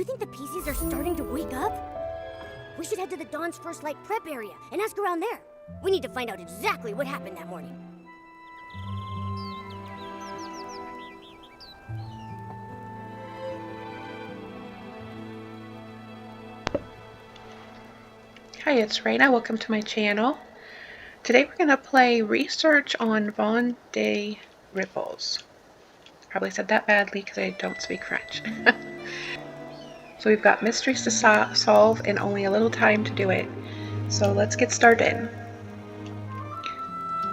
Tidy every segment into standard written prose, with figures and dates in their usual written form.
You think the PCs are starting to wake up? We should head to the Dawn's First Light prep area and ask around there. We need to find out exactly what happened that morning. Hi, it's Raina. Welcome to my channel. Today we're going to play Research on Von de Ripples. Probably said that badly because I don't speak French. So we've got mysteries to solve and only a little time to do it. So let's get started.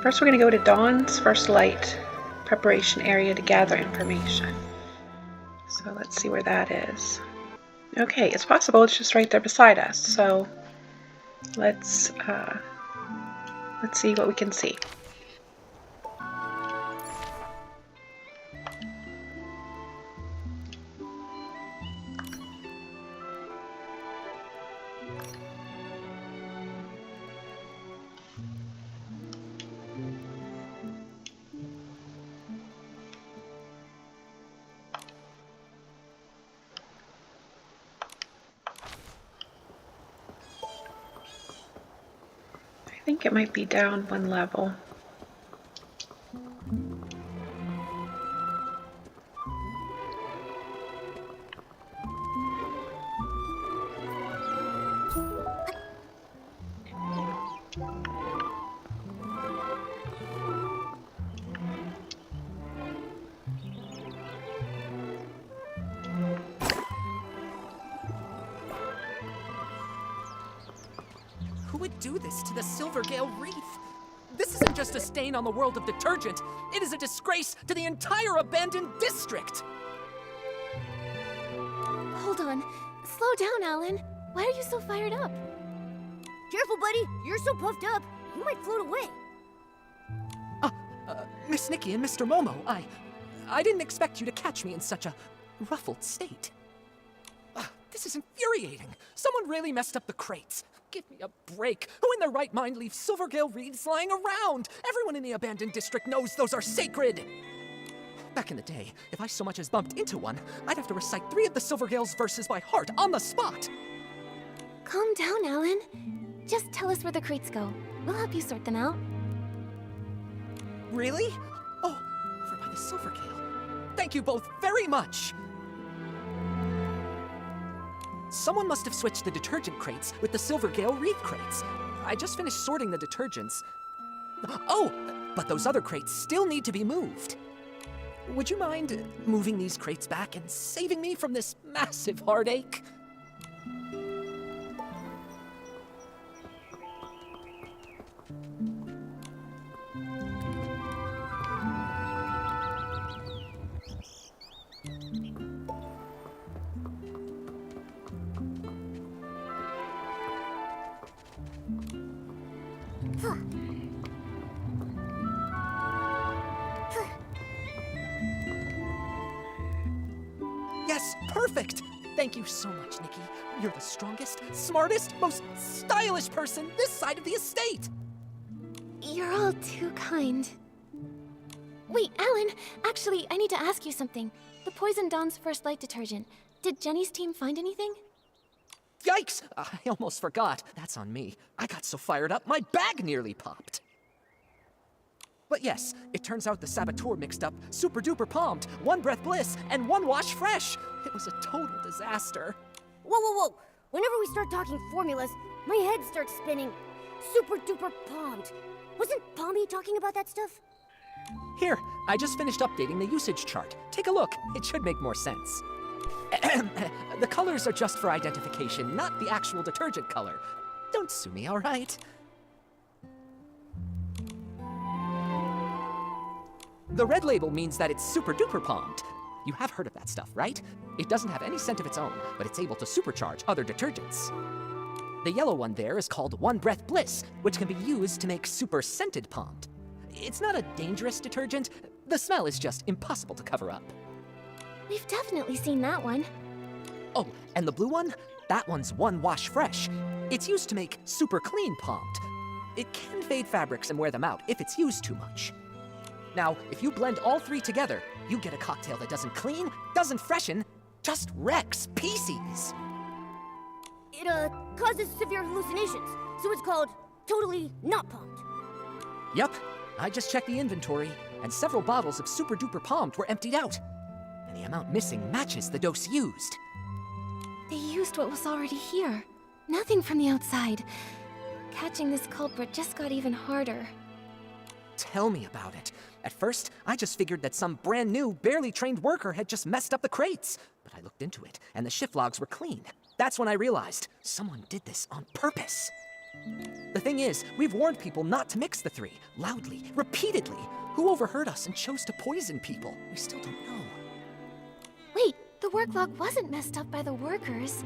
First we're going to go to Dawn's First Light preparation area to gather information. So let's see where that is. Okay, it's possible it's just right there beside us. So let's see what we can see. I think it might be down one level. Who would do this to the Silvergale Reef? This isn't just a stain on the world of detergent. It is a disgrace to the entire abandoned district. Hold on. Slow down, Alan. Why are you so fired up? Careful, buddy. You're so puffed up, you might float away. Miss Nikki and Mr. Momo, I didn't expect you to catch me in such a ruffled state. This is infuriating. Someone really messed up the crates. Give me a break. Who in their right mind leaves Silvergale reeds lying around? Everyone in the abandoned district knows those are sacred. Back in the day, if I so much as bumped into one, I'd have to recite 3 of the Silvergale's verses by heart on the spot. Calm down, Alan. Just tell us where the crates go. We'll help you sort them out. Really? Oh, over by the Silvergale. Thank you both very much. Someone must have switched the detergent crates with the Silvergale Reef crates. I just finished sorting the detergents. Oh, but those other crates still need to be moved. Would you mind moving these crates back and saving me from this massive heartache? Yes, perfect! Thank you so much, Nikki. You're the strongest, smartest, most stylish person this side of the estate! You're all too kind. Wait, Alan, actually, I need to ask you something. The Poison Dawn's First Light detergent. Did Jenny's team find anything? Yikes! I almost forgot. That's on me. I got so fired up, my bag nearly popped. But yes, it turns out the saboteur mixed up Super Duper Palmed, One Breath Bliss, and One Wash Fresh. It was a total disaster. Whoa, whoa, whoa. Whenever we start talking formulas, my head starts spinning. Super duper palmed. Wasn't Palmy talking about that stuff? Here, I just finished updating the usage chart. Take a look. It should make more sense. The colors are just for identification, not the actual detergent color. Don't sue me, all right? The red label means that it's super duper palmed. You have heard of that stuff, right? It doesn't have any scent of its own, but it's able to supercharge other detergents. The yellow one there is called One Breath Bliss, which can be used to make super scented palmed. It's not a dangerous detergent. The smell is just impossible to cover up. We've definitely seen that one. Oh, and the blue one? That one's One Wash Fresh. It's used to make super clean palmed. It can fade fabrics and wear them out if it's used too much. Now, if you blend all 3 together, you get a cocktail that doesn't clean, doesn't freshen, just wrecks pieces. It, causes severe hallucinations, so it's called totally not pumped. Yup, I just checked the inventory, and several bottles of Super Duper Palmed were emptied out. And the amount missing matches the dose used. They used what was already here. Nothing from the outside. Catching this culprit just got even harder. Tell me about it. At first, I just figured that some brand new, barely trained worker had just messed up the crates. But I looked into it, and the shift logs were clean. That's when I realized someone did this on purpose. The thing is, we've warned people not to mix the three, loudly, repeatedly. Who overheard us and chose to poison people? We still don't know. Wait, the work log wasn't messed up by the workers.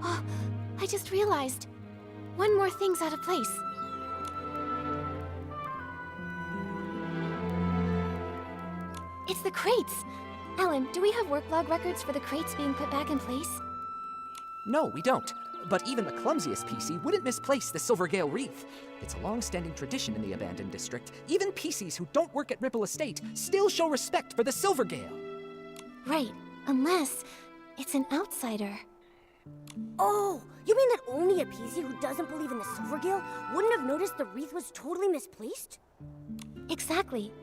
Oh, I just realized. One more thing's out of place. It's the crates! Alan, do we have work log records for the crates being put back in place? No, we don't. But even the clumsiest PC wouldn't misplace the Silvergale wreath. It's a long-standing tradition in the abandoned district. Even PCs who don't work at Ripple Estate still show respect for the Silvergale. Right, unless it's an outsider. Oh, you mean that only a PC who doesn't believe in the Silvergale wouldn't have noticed the wreath was totally misplaced? Exactly.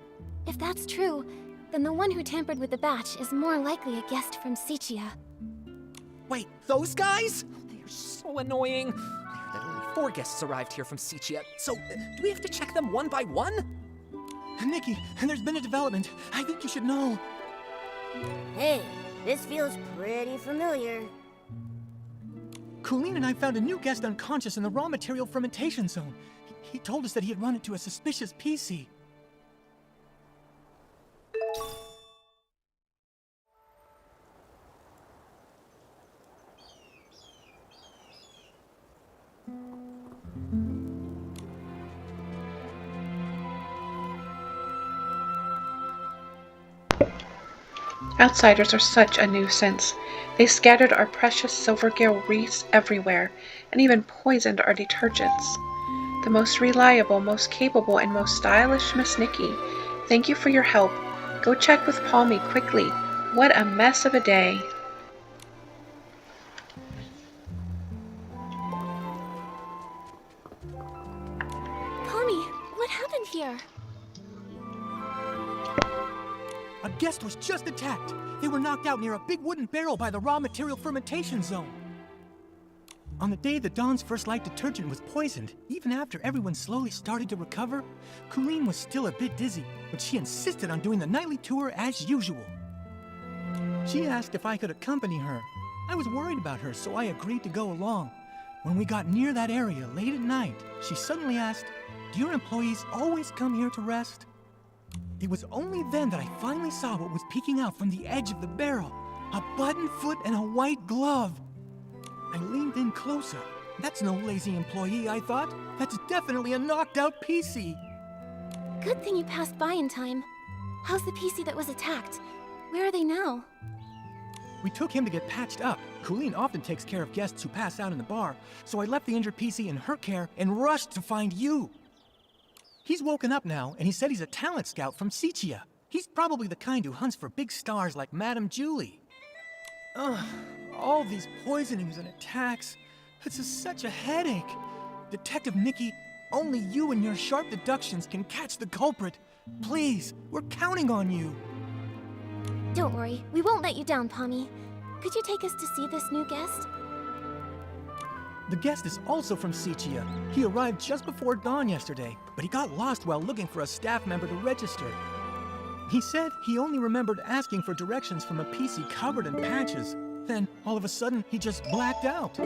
If that's true, then the one who tampered with the batch is more likely a guest from Sichia. Wait, those guys? They're so annoying. I heard that only 4 guests arrived here from Sichia, so do we have to check them one by one? Nikki, there's been a development. I think you should know. Hey, this feels pretty familiar. Colleen and I found a new guest unconscious in the raw material fermentation zone. He told us that he had run into a suspicious PC. Outsiders are such a nuisance. They scattered our precious Silvergale wreaths everywhere, and even poisoned our detergents. The most reliable, most capable, and most stylish Miss Nikki, thank you for your help. Go check with Palmy quickly. What a mess of a day. Palmy, what happened here? A guest was just attacked. They were knocked out near a big wooden barrel by the raw material fermentation zone. On the day the Dawn's First Light detergent was poisoned, even after everyone slowly started to recover, Colleen was still a bit dizzy, but she insisted on doing the nightly tour as usual. She asked if I could accompany her. I was worried about her, so I agreed to go along. When we got near that area late at night, she suddenly asked, "Do your employees always come here to rest?" It was only then that I finally saw what was peeking out from the edge of the barrel. A button foot and a white glove. I leaned in closer. That's no lazy employee, I thought. That's definitely a knocked out PC. Good thing you passed by in time. How's the PC that was attacked? Where are they now? We took him to get patched up. Colleen often takes care of guests who pass out in the bar, so I left the injured PC in her care and rushed to find you. He's woken up now, and he said he's a talent scout from Sichia. He's probably the kind who hunts for big stars like Madame Julie. Ugh, all these poisonings and attacks. It's such a headache. Detective Nikki, only you and your sharp deductions can catch the culprit. Please, we're counting on you. Don't worry, we won't let you down, Palmy. Could you take us to see this new guest? The guest is also from Sichia. He arrived just before dawn yesterday, but he got lost while looking for a staff member to register. He said he only remembered asking for directions from a PC covered in patches. Then, all of a sudden, he just blacked out.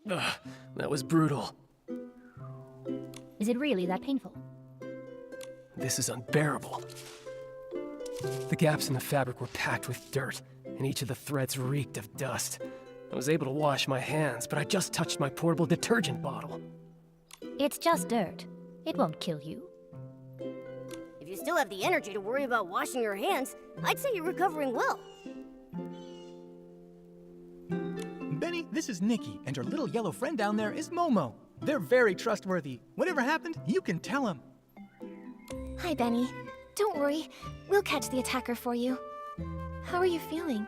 Ugh, that was brutal. Is it really that painful? This is unbearable. The gaps in the fabric were packed with dirt, and each of the threads reeked of dust. I was able to wash my hands, but I just touched my portable detergent bottle. It's just dirt. It won't kill you. If you still have the energy to worry about washing your hands, I'd say you're recovering well. Benny, this is Nikki, and her little yellow friend down there is Momo. They're very trustworthy. Whatever happened, you can tell them. Hi, Benny. Don't worry. We'll catch the attacker for you. How are you feeling?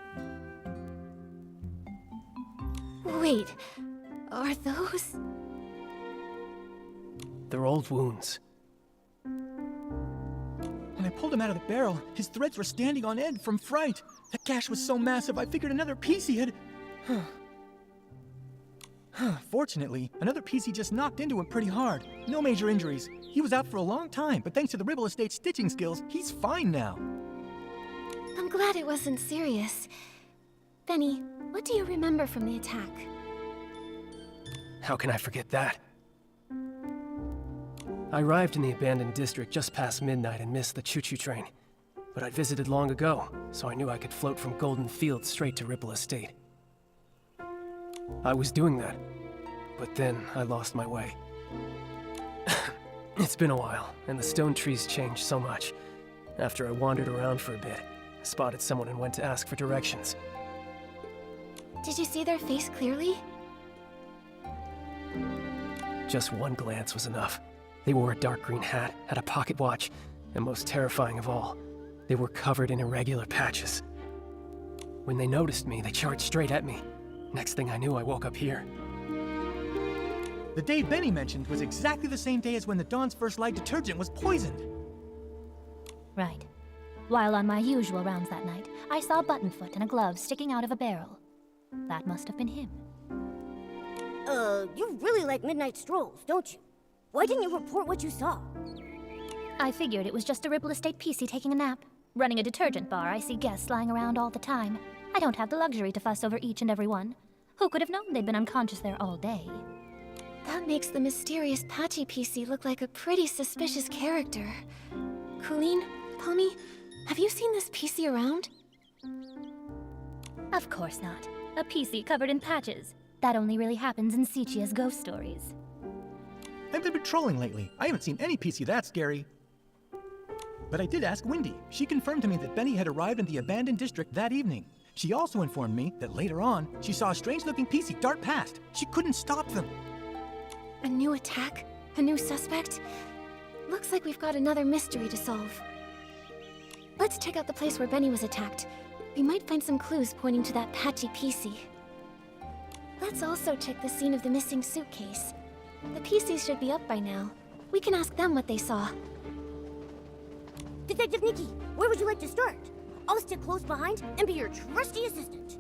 Wait, are those... They're old wounds. When I pulled him out of the barrel, his threads were standing on end from fright. That gash was so massive, I figured another PC had... Fortunately, another PC just knocked into him pretty hard. No major injuries. He was out for a long time, but thanks to the Ribble Estate's stitching skills, he's fine now. I'm glad it wasn't serious. Benny, what do you remember from the attack? How can I forget that? I arrived in the abandoned district just past midnight and missed the choo-choo train. But I'd visited long ago, so I knew I could float from Golden Fields straight to Ribble Estate. I was doing that, but then I lost my way. It's been a while, and the stone trees changed so much. After I wandered around for a bit, I spotted someone and went to ask for directions. Did you see their face clearly? Just one glance was enough. They wore a dark green hat, had a pocket watch, and most terrifying of all, they were covered in irregular patches. When they noticed me, they charged straight at me. Next thing I knew, I woke up here. The day Benny mentioned was exactly the same day as when the Dawn's First Light detergent was poisoned. Right. While on my usual rounds that night, I saw Buttonfoot and a glove sticking out of a barrel. That must have been him. You really like midnight strolls, don't you? Why didn't you report what you saw? I figured it was just a Ribble Estate PC taking a nap. Running a detergent bar, I see guests lying around all the time. I don't have the luxury to fuss over each and every one. Who could have known they'd been unconscious there all day? That makes the mysterious Patchy PC look like a pretty suspicious character. Colleen, Pommy, have you seen this PC around? Of course not. A PC covered in patches. That only really happens in Sichia's ghost stories. I've been patrolling lately. I haven't seen any PC that scary. But I did ask Wendy. She confirmed to me that Benny had arrived in the abandoned district that evening. She also informed me that later on, she saw a strange-looking PC dart past. She couldn't stop them. A new attack? A new suspect? Looks like we've got another mystery to solve. Let's check out the place where Benny was attacked. We might find some clues pointing to that Patchy PC. Let's also check the scene of the missing suitcase. The PCs should be up by now. We can ask them what they saw. Detective Nikki, where would you like to start? I'll stick close behind and be your trusty assistant.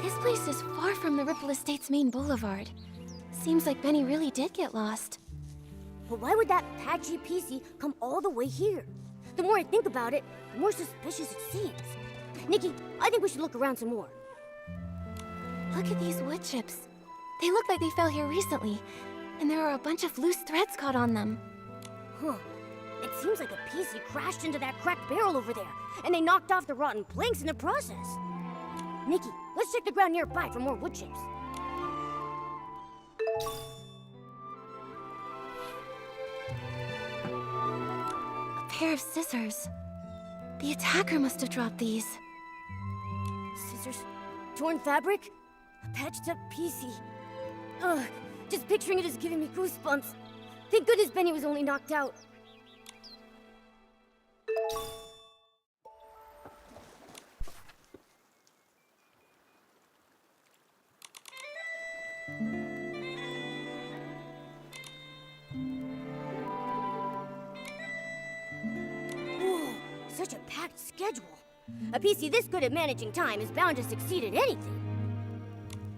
This place is far from the Ripple Estate's main boulevard. Seems like Benny really did get lost. But why would that patchy PC come all the way here? The more I think about it, the more suspicious it seems. Nikki, I think we should look around some more. Look at these wood chips. They look like they fell here recently, and there are a bunch of loose threads caught on them. Huh. It seems like a PC crashed into that cracked barrel over there, and they knocked off the rotten planks in the process. Nikki, let's check the ground nearby for more wood chips. A pair of scissors. The attacker must have dropped these. Scissors, torn fabric, a patched up PC. Ugh, just picturing it is giving me goosebumps. Thank goodness Benny was only knocked out. schedule. A PC this good at managing time is bound to succeed at anything.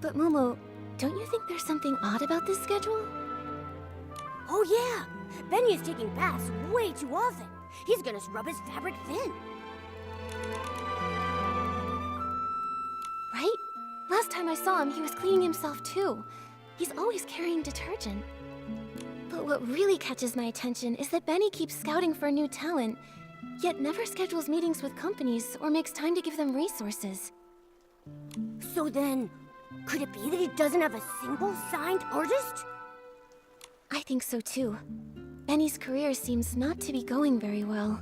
But Momo, don't you think there's something odd about this schedule? Oh yeah, Benny is taking baths way too often. He's gonna scrub his fabric thin. Right? Last time I saw him, he was cleaning himself too. He's always carrying detergent. But what really catches my attention is that Benny keeps scouting for new talent, yet never schedules meetings with companies or makes time to give them resources. So then, could it be that he doesn't have a single signed artist? I think so too. Benny's career seems not to be going very well.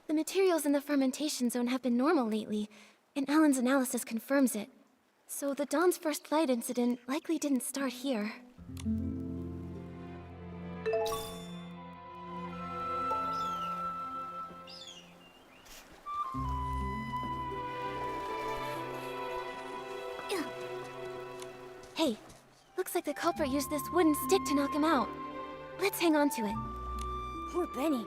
The materials in the fermentation zone have been normal lately, and Alan's analysis confirms it. So the Dawn's first flight incident likely didn't start here. Hey, looks like the culprit used this wooden stick to knock him out. Let's hang on to it. Poor Benny.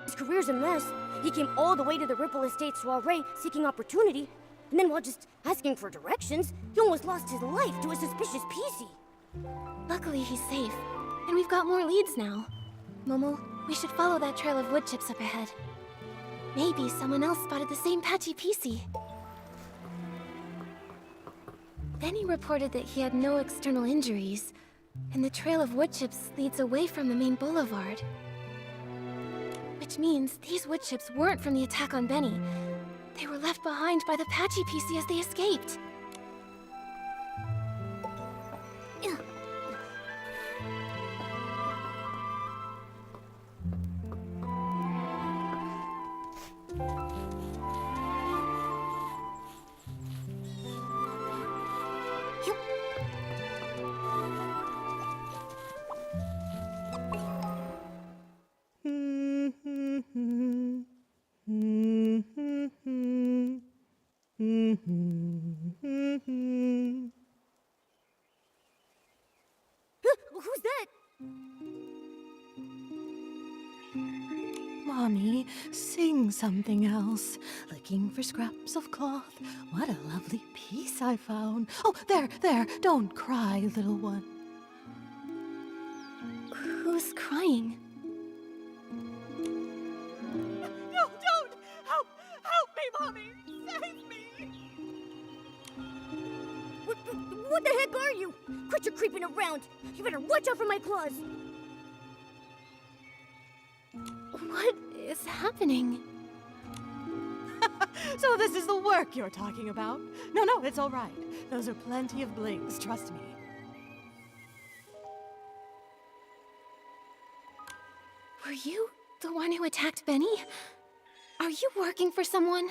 His career's a mess. He came all the way to the Ripple Estate soiree seeking opportunity, and then while just asking for directions, he almost lost his life to a suspicious PC. Luckily, he's safe. And we've got more leads now. Momo, we should follow that trail of wood chips up ahead. Maybe someone else spotted the same patchy PC. Benny reported that he had no external injuries, and the trail of wood chips leads away from the main boulevard. Which means these wood chips weren't from the attack on Benny. They were left behind by the patchy PC as they escaped. Who's that? Mommy, sing something else. Looking for scraps of cloth. What a lovely piece I found. Oh, there, don't cry, little one. Who's crying? No, don't! Help me, Mommy! Save me! What the heck are you? Quit your creeping around. You better watch out for my claws. What is happening? So this is the work you're talking about? No, it's all right. Those are plenty of blings, trust me. Were you the one who attacked Benny? Are you working for someone?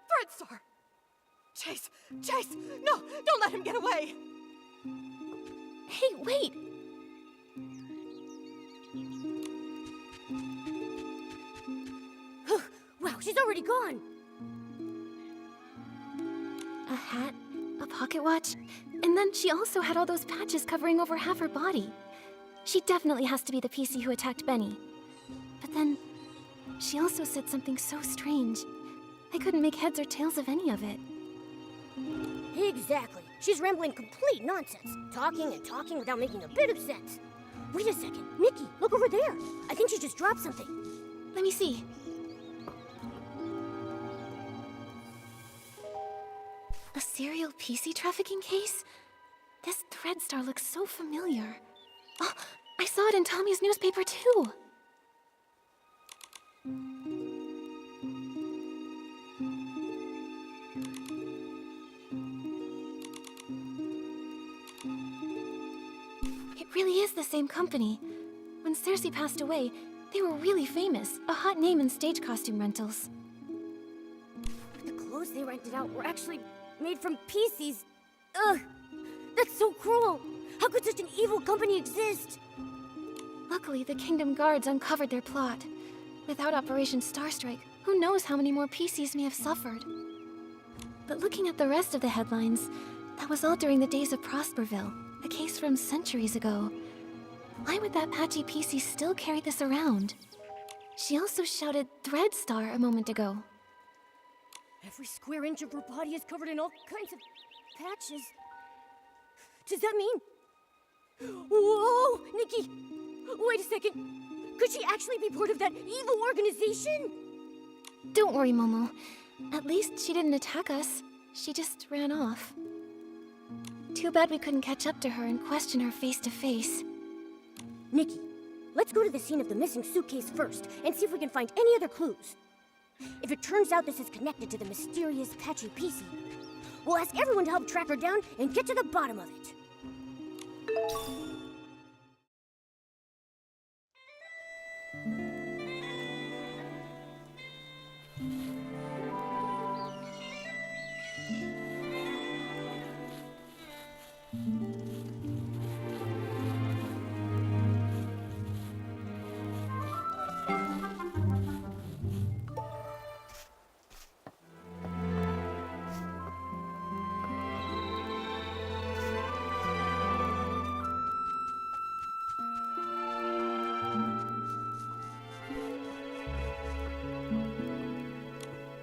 Threadstar! Chase! No, don't let him get away! Hey, wait! Wow, she's already gone. A hat, a pocket watch, and then she also had all those patches covering over half her body. She definitely has to be the PC who attacked Benny. But then, she also said something so strange. I couldn't make heads or tails of any of it. Exactly. She's rambling complete nonsense. Talking and talking without making a bit of sense. Wait a second. Nikki, look over there. I think she just dropped something. Let me see. A serial PC trafficking case? This Threadstar looks so familiar. Oh, I saw it in Tommy's newspaper too. It really is the same company. When Cersei passed away, they were really famous, a hot name in stage costume rentals. clothes they rented out were actually made from PCs. Ugh! That's so cruel! How could such an evil company exist? Luckily, the Kingdom Guards uncovered their plot. Without Operation Starstrike, who knows how many more PCs may have suffered. But looking at the rest of the headlines, that was all during the days of Prosperville, a case from centuries ago. Why would that patchy PC still carry this around? She also shouted Threadstar a moment ago. Every square inch of her body is covered in all kinds of patches. Does that mean... Whoa! Nikki! Wait a second! Could she actually be part of that evil organization? Don't worry, Momo. At least she didn't attack us. She just ran off. Too bad we couldn't catch up to her and question her face to face. Nikki, let's go to the scene of the missing suitcase first and see if we can find any other clues. If it turns out this is connected to the mysterious patchy PC, we'll ask everyone to help track her down and get to the bottom of it.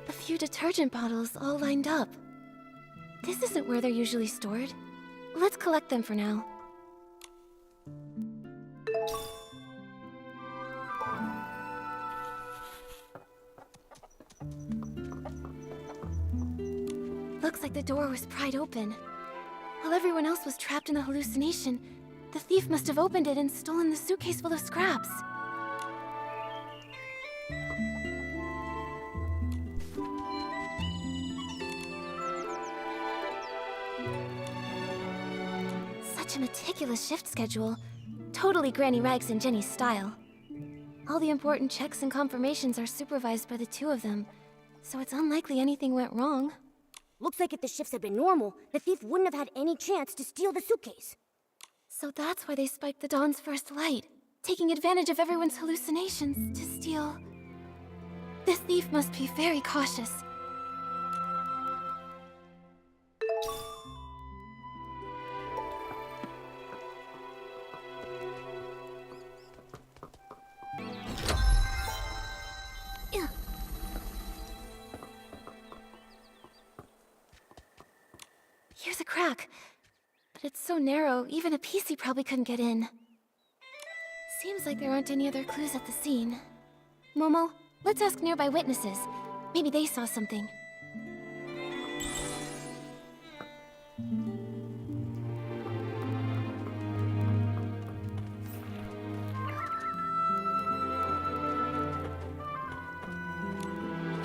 A few detergent bottles all lined up. This isn't where they're usually stored. Let's collect them for now. Looks like the door was pried open. While everyone else was trapped in the hallucination, the thief must have opened it and stolen the suitcase full of scraps. Such a meticulous shift schedule. Totally Granny Rags and Jenny's style. All the important checks and confirmations are supervised by the two of them, so it's unlikely anything went wrong. Looks like if the shifts had been normal, the thief wouldn't have had any chance to steal the suitcase. So that's why they spiked the Dawn's first light, taking advantage of everyone's hallucinations to steal. This thief must be very cautious. Here's a crack, but it's so narrow, even a PC probably couldn't get in. Seems like there aren't any other clues at the scene. Momo, let's ask nearby witnesses. Maybe they saw something.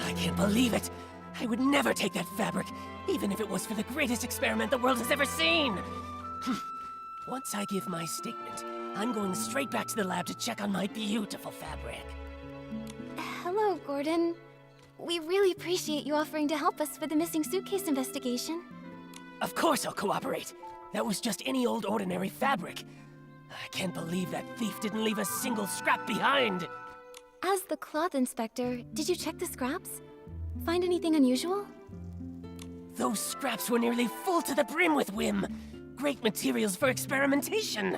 I can't believe it! I would never take that fabric, even if it was for the greatest experiment the world has ever seen! Once I give my statement, I'm going straight back to the lab to check on my beautiful fabric. Hello, Gordon. We really appreciate you offering to help us with the missing suitcase investigation. Of course I'll cooperate. That was just any old ordinary fabric. I can't believe that thief didn't leave a single scrap behind. As the cloth inspector, did you check the scraps? Find anything unusual? Those scraps were nearly full to the brim with whim. Great materials for experimentation.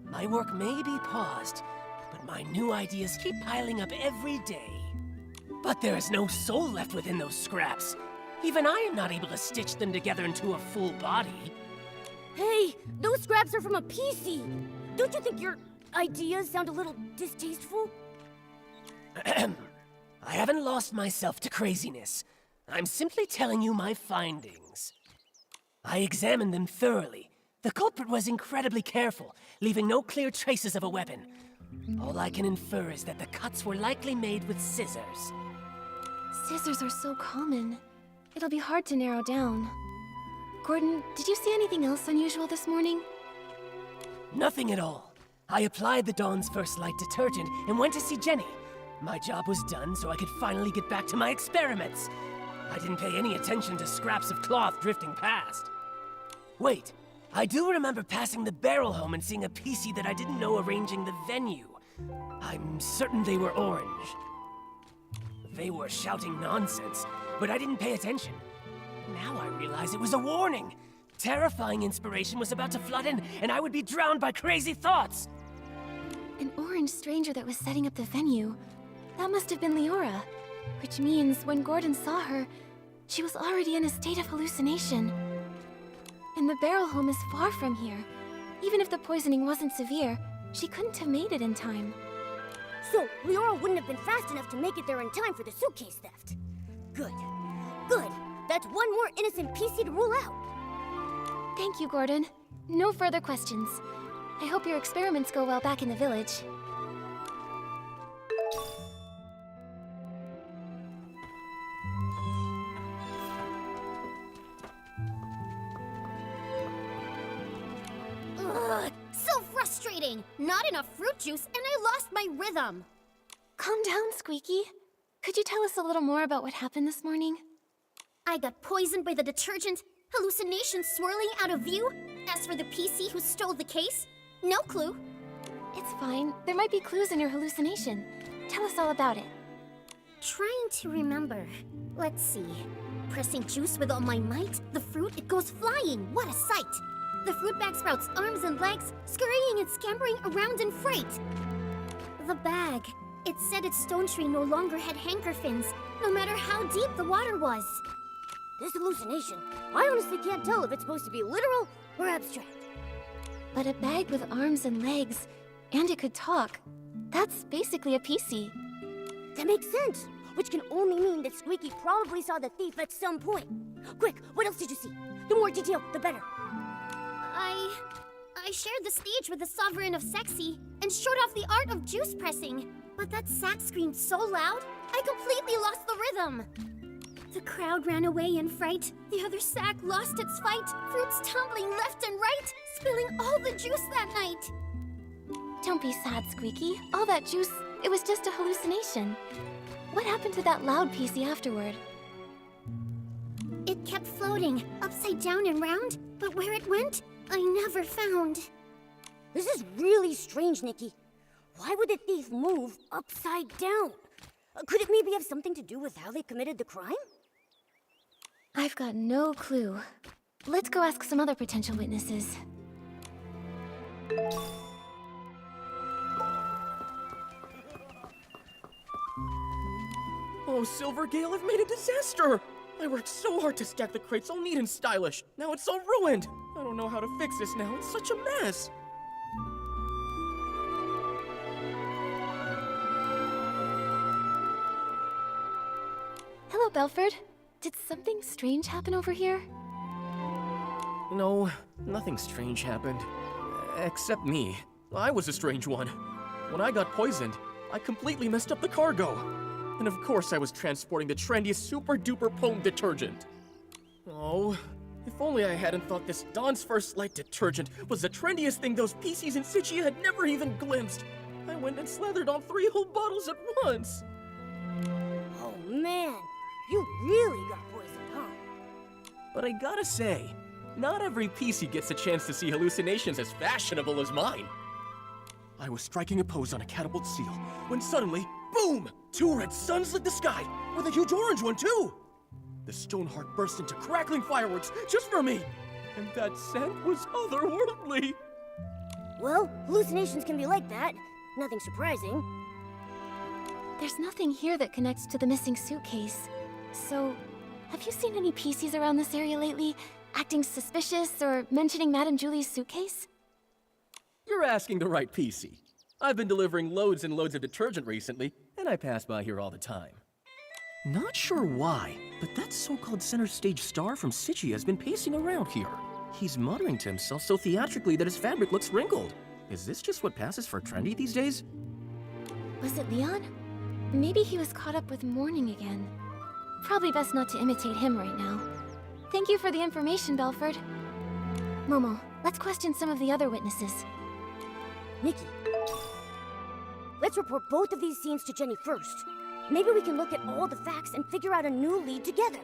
My work may be paused, but my new ideas keep piling up every day. But there is no soul left within those scraps. Even I am not able to stitch them together into a full body. Hey, those scraps are from a PC. Don't you think your ideas sound a little distasteful? I haven't lost myself to craziness. I'm simply telling you my findings. I examined them thoroughly. The culprit was incredibly careful, leaving no clear traces of a weapon. All I can infer is that the cuts were likely made with scissors. Scissors are so common. It'll be hard to narrow down. Gordon, did you see anything else unusual this morning? Nothing at all. I applied the Dawn's First Light detergent and went to see Jenny. My job was done, so I could finally get back to my experiments. I didn't pay any attention to scraps of cloth drifting past. Wait, I do remember passing the barrel home and seeing a PC that I didn't know arranging the venue. I'm certain they were orange. They were shouting nonsense, but I didn't pay attention. Now I realize it was a warning. Terrifying inspiration was about to flood in, and I would be drowned by crazy thoughts. An orange stranger that was setting up the venue. That must have been Leora. Which means when Gordon saw her, she was already in a state of hallucination. And the barrel home is far from here. Even if the poisoning wasn't severe, she couldn't have made it in time. So, Leora wouldn't have been fast enough to make it there in time for the suitcase theft. Good. Good. That's one more innocent PC to rule out. Thank you, Gordon. No further questions. I hope your experiments go well back in the village. Ugh, so frustrating! Not enough fruit juice, and I lost my rhythm. Calm down, Squeaky. Could you tell us a little more about what happened this morning? I got poisoned by the detergent, hallucinations swirling out of view. As for the PC who stole the case, no clue. It's fine. There might be clues in your hallucination. Tell us all about it. Trying to remember. Let's see. Pressing juice with all my might, the fruit, it goes flying. What a sight! The fruit bag sprouts arms and legs, scurrying and scampering around in fright. The bag. It said its stone tree no longer had hanker fins, no matter how deep the water was. This hallucination, I honestly can't tell if it's supposed to be literal or abstract. But a bag with arms and legs, and it could talk. That's basically a PC. That makes sense, which can only mean that Squeaky probably saw the thief at some point. Quick, what else did you see? The more detail, the better. I shared the stage with the Sovereign of Sexy and showed off the art of juice pressing. But that sack screamed so loud, I completely lost the rhythm. The crowd ran away in fright. The other sack lost its fight, fruits tumbling left and right, spilling all the juice that night. Don't be sad, Squeaky. All that juice, it was just a hallucination. What happened to that loud PC afterward? It kept floating, upside down and round, but where it went, I never found. This is really strange, Nikki. Why would the thief move upside down? Could it maybe have something to do with how they committed the crime? I've got no clue. Let's go ask some other potential witnesses. Oh, Silvergale, I've made a disaster! I worked so hard to stack the crates all neat and stylish. Now it's all ruined. I don't know how to fix this now. It's such a mess. Hello, Belford. Did something strange happen over here? No, nothing strange happened. Except me. I was a strange one. When I got poisoned, I completely messed up the cargo. And of course I was transporting the trendiest super-duper potent detergent. Oh, if only I hadn't thought this Dawn's First Light detergent was the trendiest thing those PCs in Sichia had never even glimpsed. I went and slathered on 3 whole bottles at once. Oh man, you really got poisoned, huh? But I gotta say, not every PC gets a chance to see hallucinations as fashionable as mine. I was striking a pose on a catapult seal, when suddenly, boom! 2 red suns lit the sky, with a huge orange one too! The Stoneheart burst into crackling fireworks just for me! And that scent was otherworldly! Well, hallucinations can be like that. Nothing surprising. There's nothing here that connects to the missing suitcase. So, have you seen any PCs around this area lately, acting suspicious or mentioning Madame Julie's suitcase? You're asking the right PC. I've been delivering loads and loads of detergent recently, and I pass by here all the time. Not sure why, but that so-called center stage star from Sichia has been pacing around here. He's muttering to himself so theatrically that his fabric looks wrinkled. Is this just what passes for trendy these days? Was it Leon? Maybe he was caught up with mourning again. Probably best not to imitate him right now. Thank you for the information, Belford. Momo, let's question some of the other witnesses. Nikki, let's report both of these scenes to Jenny first. Maybe we can look at all the facts and figure out a new lead together.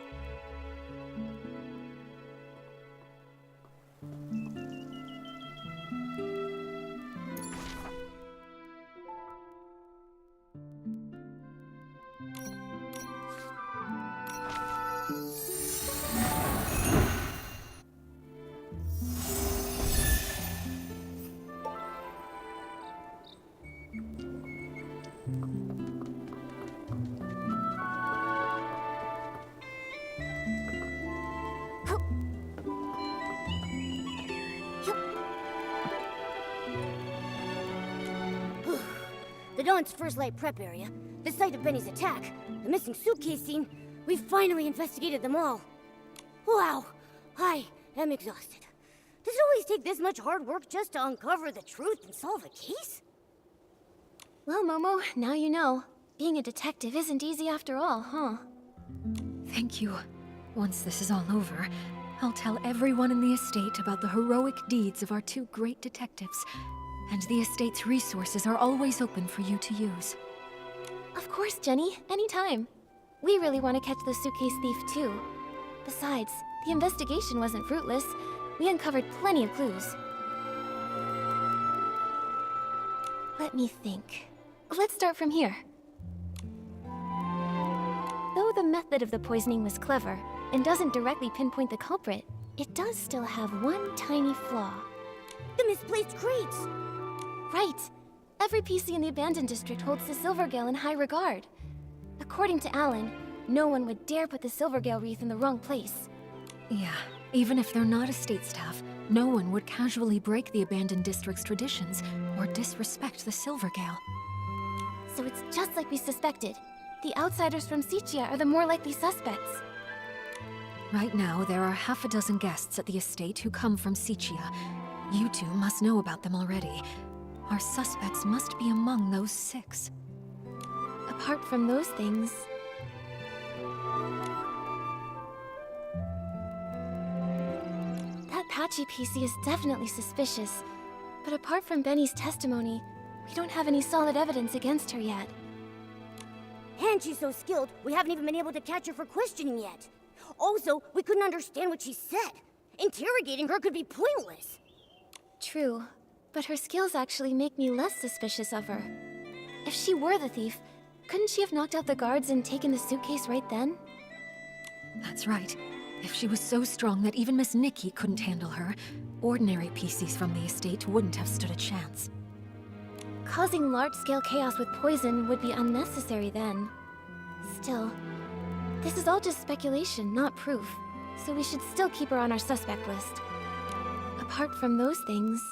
The Dawn's first light prep area, the site of Benny's attack, the missing suitcase scene. We've finally investigated them all. Wow, I am exhausted. Does it always take this much hard work just to uncover the truth and solve a case? Well, Momo, now you know. Being a detective isn't easy after all, huh? Thank you. Once this is all over, I'll tell everyone in the estate about the heroic deeds of our two great detectives. And the estate's resources are always open for you to use. Of course, Jenny. Anytime. We really want to catch the suitcase thief, too. Besides, the investigation wasn't fruitless. We uncovered plenty of clues. Let me think. Let's start from here. Though the method of the poisoning was clever and doesn't directly pinpoint the culprit, it does still have one tiny flaw. The misplaced crates! Right. Every PC in the abandoned district holds the Silvergale in high regard. According to Alan, no one would dare put the Silvergale wreath in the wrong place. Yeah, even if they're not estate staff, no one would casually break the abandoned district's traditions or disrespect the Silvergale. So it's just like we suspected. The outsiders from Sichia are the more likely suspects. Right now, there are half a dozen guests at the estate who come from Sichia. You two must know about them already. Our suspects must be among those 6. Apart from those things... That Patchy PC is definitely suspicious. But apart from Benny's testimony, we don't have any solid evidence against her yet. And she's so skilled, we haven't even been able to catch her for questioning yet. Also, we couldn't understand what she said. Interrogating her could be pointless. True, but her skills actually make me less suspicious of her. If she were the thief, couldn't she have knocked out the guards and taken the suitcase right then? That's right. If she was so strong that even Miss Nikki couldn't handle her, ordinary PCs from the estate wouldn't have stood a chance. Causing large-scale chaos with poison would be unnecessary then. Still, this is all just speculation, not proof, so we should still keep her on our suspect list. Apart from those things...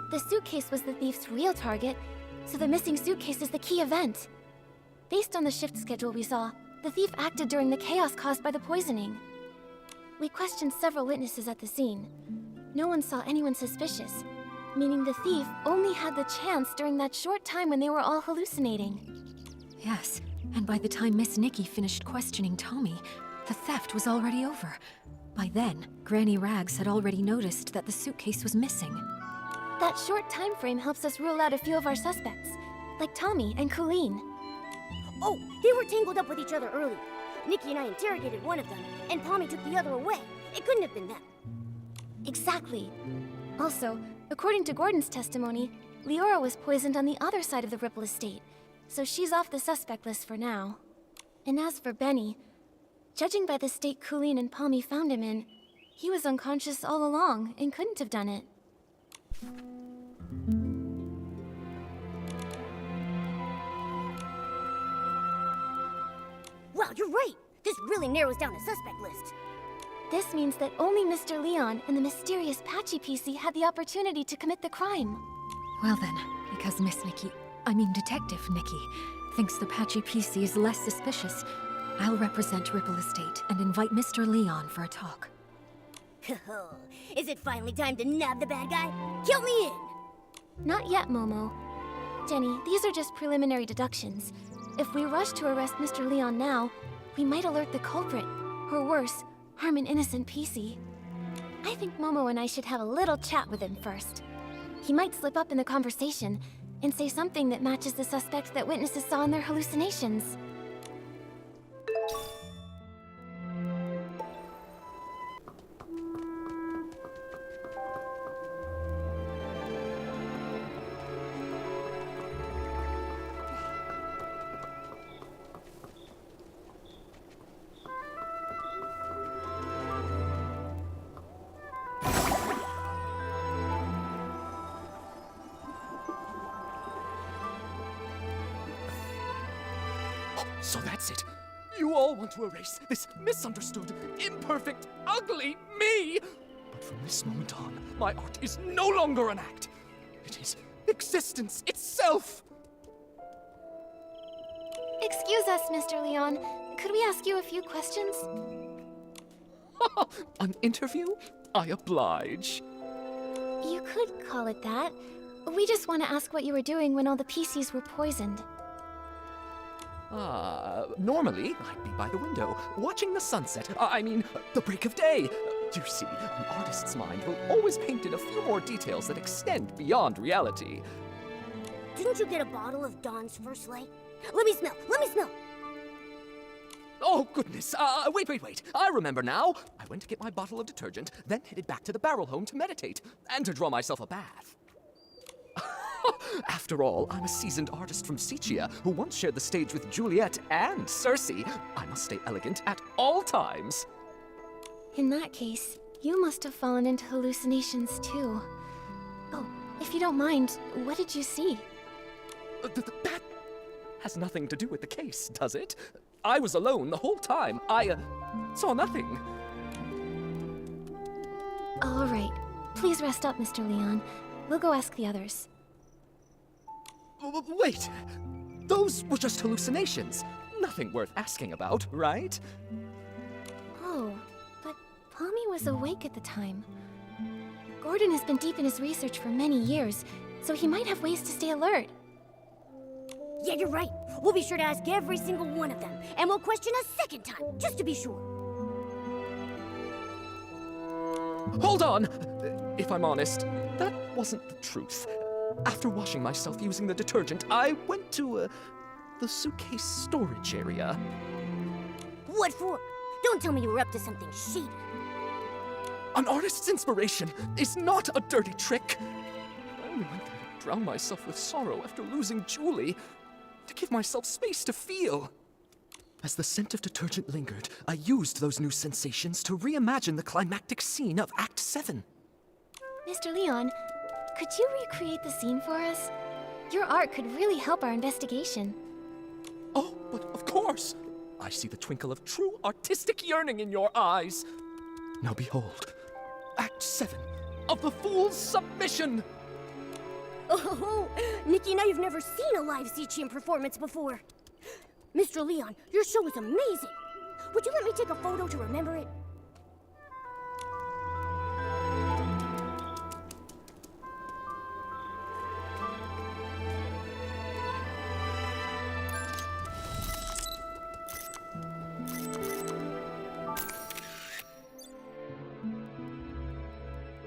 The suitcase was the thief's real target, so the missing suitcase is the key event. Based on the shift schedule we saw, the thief acted during the chaos caused by the poisoning. We questioned several witnesses at the scene. No one saw anyone suspicious, meaning the thief only had the chance during that short time when they were all hallucinating. Yes, and by the time Miss Nikki finished questioning Tommy, the theft was already over. By then, Granny Rags had already noticed that the suitcase was missing. That short time frame helps us rule out a few of our suspects, like Tommy and Colleen. Oh, they were tangled up with each other early. Nikki and I interrogated one of them, and Tommy took the other away. It couldn't have been them. Exactly. Also, according to Gordon's testimony, Leora was poisoned on the other side of the Ripple estate, so she's off the suspect list for now. And as for Benny, judging by the state Colleen and Palmy found him in, he was unconscious all along and couldn't have done it. Wow, you're right! This really narrows down the suspect list. This means that only Mr. Leon and the mysterious Patchy PC had the opportunity to commit the crime. Well then, because Detective Nikki, thinks the Patchy PC is less suspicious, I'll represent Ripple Estate and invite Mr. Leon for a talk. Is it finally time to nab the bad guy? Count me in! Not yet, Momo. Jenny, these are just preliminary deductions. If we rush to arrest Mr. Leon now, we might alert the culprit, or worse, harm an innocent PC. I think Momo and I should have a little chat with him first. He might slip up in the conversation, and say something that matches the suspect that witnesses saw in their hallucinations. So that's it. You all want to erase this misunderstood, imperfect, ugly me. But from this moment on, my art is no longer an act. It is existence itself. Excuse us, Mr. Leon. Could we ask you a few questions? An interview? I oblige. You could call it that. We just want to ask what you were doing when all the PCs were poisoned. Normally, I'd be by the window, watching the sunset. I mean, the break of day. You see, an artist's mind will always paint in a few more details that extend beyond reality. Didn't you get a bottle of Dawn's first light? Let me smell! Let me smell! Oh, goodness. Wait. I remember now. I went to get my bottle of detergent, then headed back to the barrel home to meditate, and to draw myself a bath. After all, I'm a seasoned artist from Sicia who once shared the stage with Juliet and Circe. I must stay elegant at all times. In that case, you must have fallen into hallucinations too. Oh, if you don't mind, what did you see? That has nothing to do with the case, does it? I was alone the whole time. I saw nothing. All right. Please rest up, Mr. Leon. We'll go ask the others. Wait! Those were just hallucinations. Nothing worth asking about, right? Oh, but Pommy was awake at the time. Gordon has been deep in his research for many years, so he might have ways to stay alert. Yeah, you're right. We'll be sure to ask every single one of them, and we'll question a second time, just to be sure. Hold on! If I'm honest, that wasn't the truth. After washing myself using the detergent, I went to, the suitcase storage area. What for? Don't tell me you were up to something shady. An artist's inspiration is not a dirty trick. I only went there to drown myself with sorrow after losing Julie, to give myself space to feel. As the scent of detergent lingered, I used those new sensations to reimagine the climactic scene of Act 7. Mr. Leon, could you recreate the scene for us? Your art could really help our investigation. Oh, but of course! I see the twinkle of true artistic yearning in your eyes. Now behold, Act 7 of The Fool's Submission! Oh, Nikki and I have never seen a live Sichian performance before. Mr. Leon, your show is amazing. Would you let me take a photo to remember it?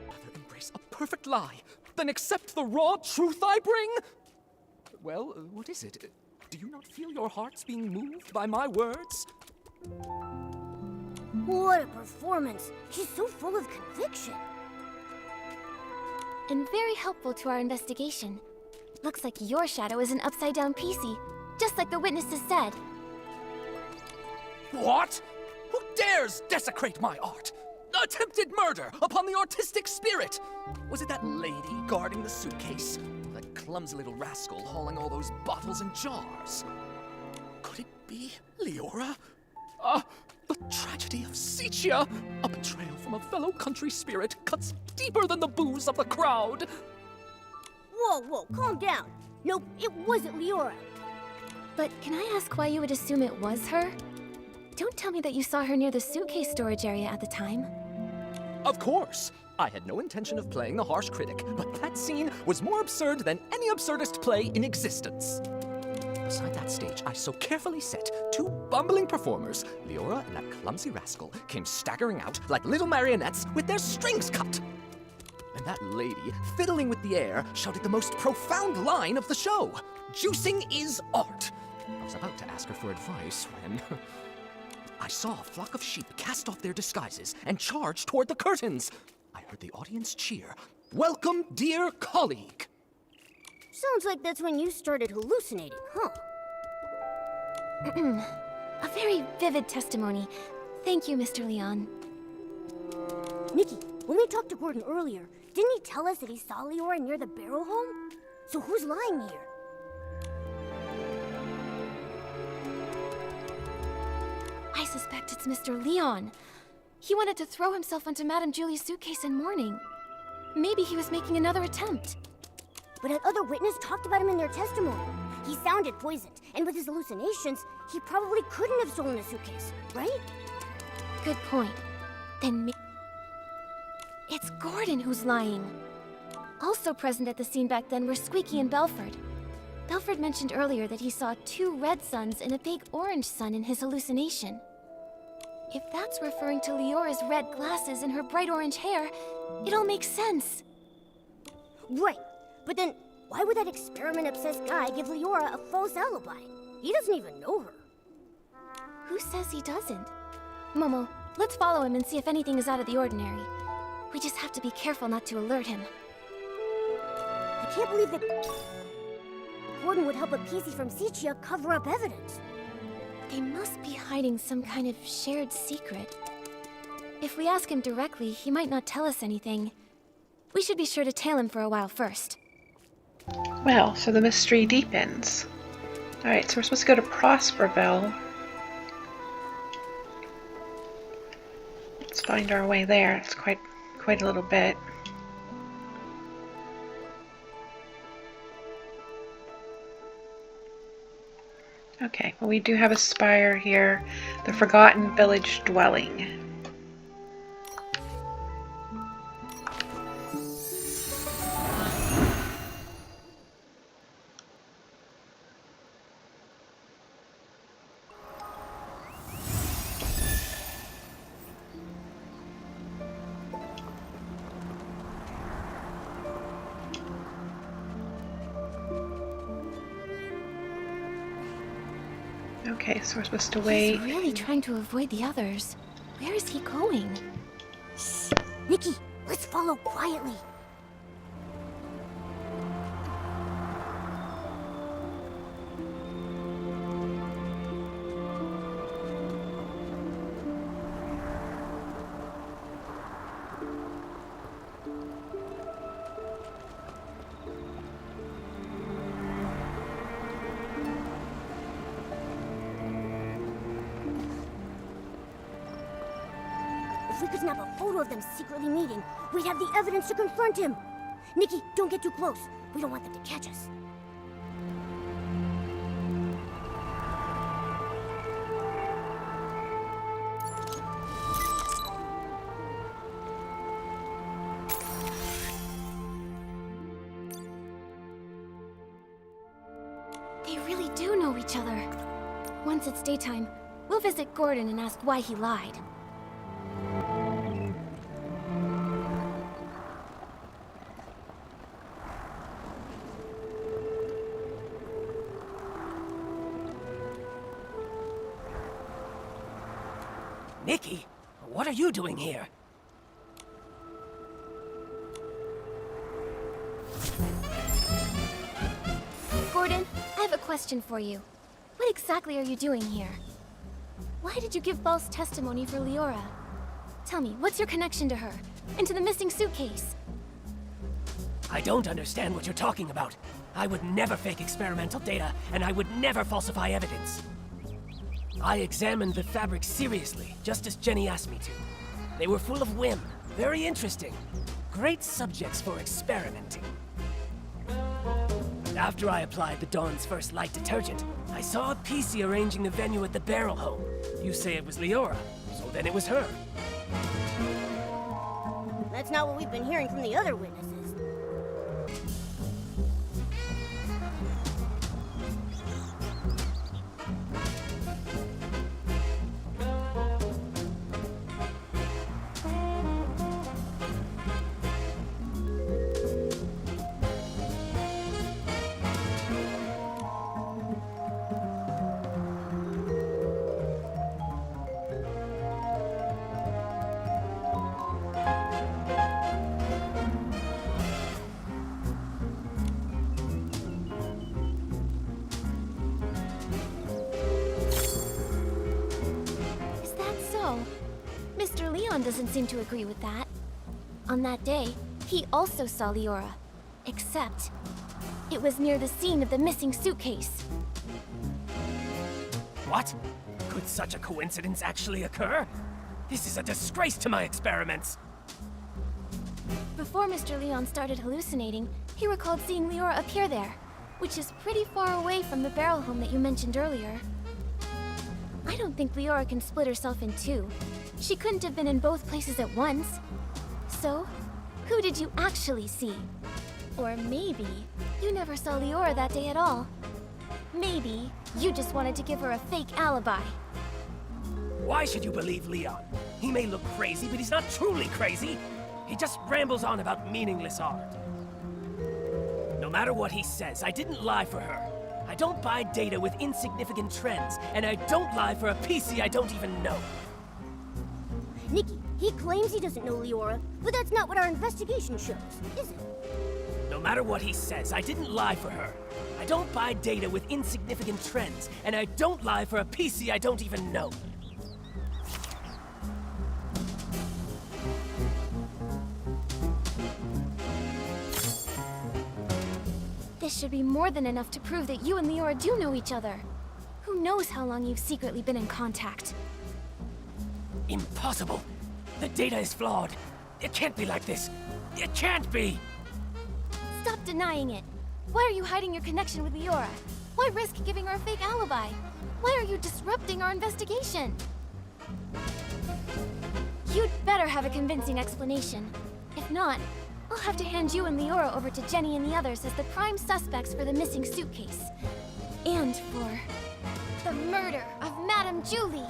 Rather embrace a perfect lie than accept the raw truth I bring? Well, what is it? Do you not feel your hearts being moved by my words? What a performance. He's so full of conviction. And very helpful to our investigation. Looks like your shadow is an upside-down PC, just like the witnesses said. What? Who dares desecrate my art? Attempted murder upon the artistic spirit! Was it that lady guarding the suitcase? That clumsy little rascal hauling all those bottles and jars? Could it be Leora? The tragedy of Sicia! A betrayal from a fellow country spirit cuts deeper than the booze of the crowd! Whoa, calm down. Nope, it wasn't Leora. But can I ask why you would assume it was her? Don't tell me that you saw her near the suitcase storage area at the time. Of course! I had no intention of playing the harsh critic, but that scene was more absurd than any absurdist play in existence. Beside that stage, I so carefully set two bumbling performers, Leora and that clumsy rascal, came staggering out like little marionettes with their strings cut. and that lady, fiddling with the air, shouted the most profound line of the show. Juicing is art. I was about to ask her for advice when I saw a flock of sheep cast off their disguises and charge toward the curtains. I heard the audience cheer, "Welcome, dear colleague." Sounds like that's when you started hallucinating, huh? A very vivid testimony. Thank you, Mr. Leon. Nikki, when we talked to Gordon earlier, didn't he tell us that he saw Leora near the barrel home? So who's lying here? I suspect it's Mr. Leon. He wanted to throw himself onto Madame Julie's suitcase in mourning. Maybe he was making another attempt. But that other witness talked about him in their testimony. He sounded poisoned, and with his hallucinations, he probably couldn't have stolen the suitcase, right? Good point. Then it's Gordon who's lying. Also present at the scene back then were Squeaky and Belford. Belford mentioned earlier that he saw 2 red suns and a big orange sun in his hallucination. If that's referring to Leora's red glasses and her bright orange hair, it all makes sense. Right. But then, why would that experiment-obsessed guy give Leora a false alibi? He doesn't even know her. Who says he doesn't? Momo, let's follow him and see if anything is out of the ordinary. We just have to be careful not to alert him. I can't believe that Gordon would help a PC from Sichia cover up evidence. They must be hiding some kind of shared secret. If we ask him directly, he might not tell us anything. We should be sure to tail him for a while first. Well, so the mystery deepens. Alright, so we're supposed to go to Prosperville. Let's find our way there. It's quite a little bit. Okay, well we do have a spire here. The Forgotten Village Dwelling. Okay, so we're supposed to wait. He's really trying to avoid the others. Where is he going? Shh! Nikki, let's follow quietly. If we could snap a photo of them secretly meeting, we'd have the evidence to confront him. Nikki, don't get too close. We don't want them to catch us. They really do know each other. Once it's daytime, we'll visit Gordon and ask why he lied. Nikki, what are you doing here? Gordon, I have a question for you. What exactly are you doing here? Why did you give false testimony for Leora? Tell me, what's your connection to her? And to the missing suitcase? I don't understand what you're talking about. I would never fake experimental data, and I would never falsify evidence. I examined the fabrics seriously, just as Jenny asked me to. They were full of whim, very interesting. Great subjects for experimenting. After I applied the Dawn's First Light detergent, I saw a PC arranging the venue at the barrel home. You say it was Leora, so then it was her. That's not what we've been hearing from the other witnesses. Leon doesn't seem to agree with that. On that day, he also saw Leora. Except, it was near the scene of the missing suitcase. What? Could such a coincidence actually occur? This is a disgrace to my experiments! Before Mr. Leon started hallucinating, he recalled seeing Leora appear there, which is pretty far away from the barrel home that you mentioned earlier. I don't think Leora can split herself in two. She couldn't have been in both places at once. So, who did you actually see? Or maybe you never saw Leora that day at all. Maybe you just wanted to give her a fake alibi. Why should you believe Leon? He may look crazy, but he's not truly crazy. He just rambles on about meaningless art. No matter what he says, I didn't lie for her. I don't buy data with insignificant trends, and I don't lie for a PC I don't even know. Nikki, he claims he doesn't know Leora, but that's not what our investigation shows, is it? No matter what he says, I didn't lie for her. I don't buy data with insignificant trends, and I don't lie for a PC I don't even know. This should be more than enough to prove that you and Leora do know each other. Who knows how long you've secretly been in contact? Impossible! The data is flawed. It can't be like this. It can't be! Stop denying it. Why are you hiding your connection with Leora? Why risk giving her a fake alibi? Why are you disrupting our investigation? You'd better have a convincing explanation. If not, I'll have to hand you and Leora over to Jenny and the others as the prime suspects for the missing suitcase. And for the murder of Madame Julie.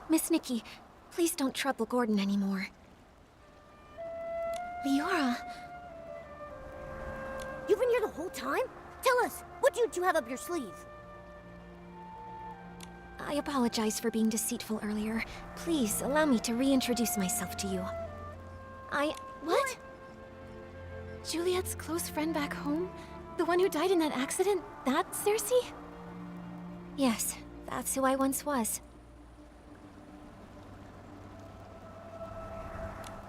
Miss Nikki, please don't trouble Gordon anymore. Leora! You've been here the whole time? Tell us, what did you have up your sleeve? I apologize for being deceitful earlier. Please, allow me to reintroduce myself to you. What? Juliet's close friend back home? The one who died in that accident? That Cersei? Yes, that's who I once was.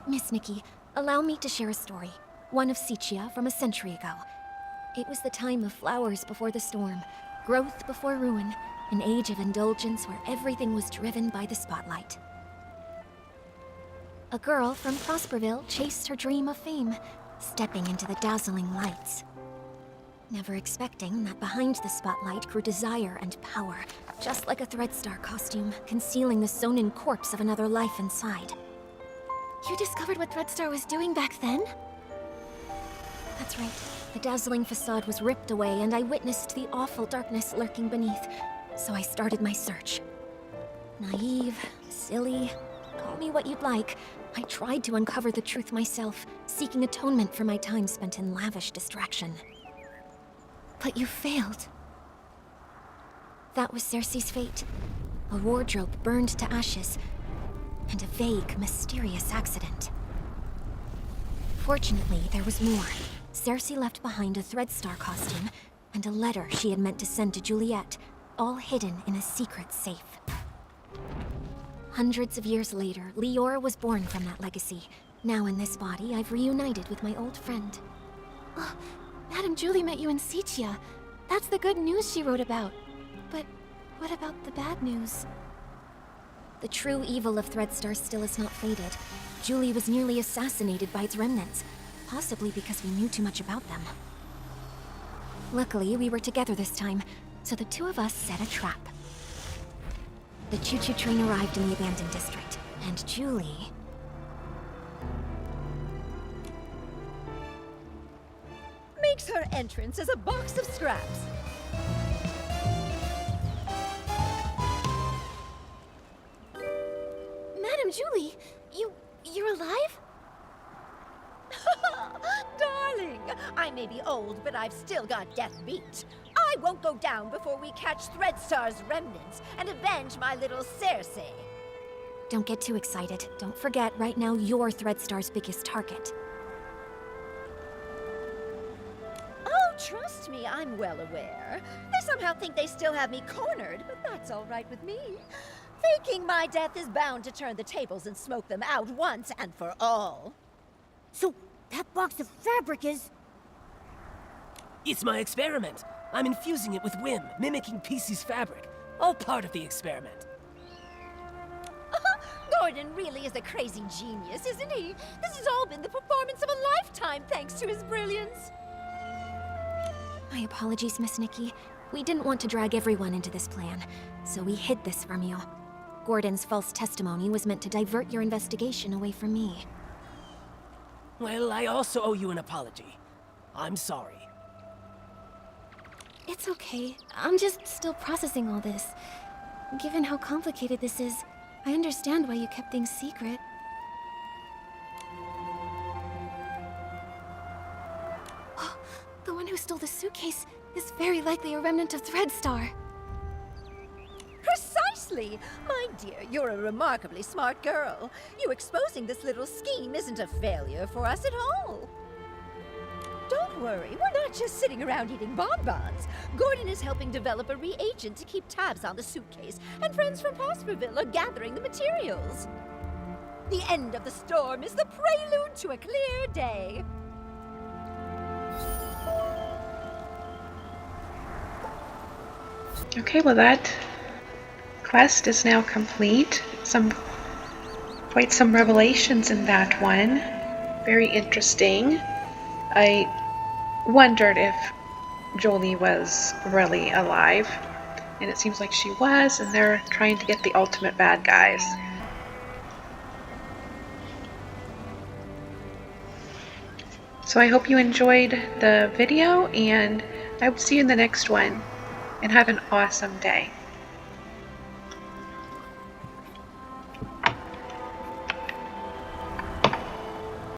Miss Nikki, allow me to share a story. One of Sicia from a century ago. It was the time of flowers before the storm, growth before ruin, an age of indulgence where everything was driven by the spotlight. A girl from Prosperville chased her dream of fame, stepping into the dazzling lights. Never expecting that behind the spotlight grew desire and power, just like a Threadstar costume, concealing the sewn-in corpse of another life inside. You discovered what Threadstar was doing back then? That's right. The dazzling facade was ripped away, and I witnessed the awful darkness lurking beneath. So I started my search. Naive, silly, call me what you'd like. I tried to uncover the truth myself, seeking atonement for my time spent in lavish distraction. But you failed. That was Cersei's fate. A wardrobe burned to ashes, and a vague, mysterious accident. Fortunately, there was more. Cersei left behind a Threadstar costume and a letter she had meant to send to Juliet, all hidden in a secret safe. Hundreds of years later, Leora was born from that legacy. Now in this body, I've reunited with my old friend. Oh, Madame Julie met you in Sicia. That's the good news she wrote about. But what about the bad news? The true evil of Threadstar still has not faded. Julie was nearly assassinated by its remnants, possibly because we knew too much about them. Luckily, we were together this time, so the two of us set a trap. The choo-choo train arrived in the abandoned district, and Julie... makes her entrance as a box of scraps. Madame Julie, you're alive? Darling, I may be old, but I've still got death beat. I won't go down before we catch Threadstar's remnants and avenge my little Circe. Don't get too excited. Don't forget, right now you're Threadstar's biggest target. Oh, trust me, I'm well aware. They somehow think they still have me cornered, but that's all right with me. Faking my death is bound to turn the tables and smoke them out once and for all. So, that box of fabric is... It's my experiment. I'm infusing it with whim, mimicking PC's fabric. All part of the experiment. Gordon really is a crazy genius, isn't he? This has all been the performance of a lifetime thanks to his brilliance. My apologies, Miss Nikki. We didn't want to drag everyone into this plan, so we hid this from you. Gordon's false testimony was meant to divert your investigation away from me. Well, I also owe you an apology. I'm sorry. It's okay. I'm just still processing all this. Given how complicated this is, I understand why you kept things secret. The one who stole the suitcase is very likely a remnant of Threadstar. Precisely! My dear, you're a remarkably smart girl. You exposing this little scheme isn't a failure for us at all. Don't worry, we're not just sitting around eating bonbons. Gordon is helping develop a reagent to keep tabs on the suitcase, and friends from Prosperville are gathering the materials. The end of the storm is the prelude to a clear day. Okay, well that quest is now complete. Quite some revelations in that one. Very interesting. I wondered if Jolie was really alive, and it seems like she was, and they're trying to get the ultimate bad guys. So I hope you enjoyed the video, and I will see you in the next one, and have an awesome day.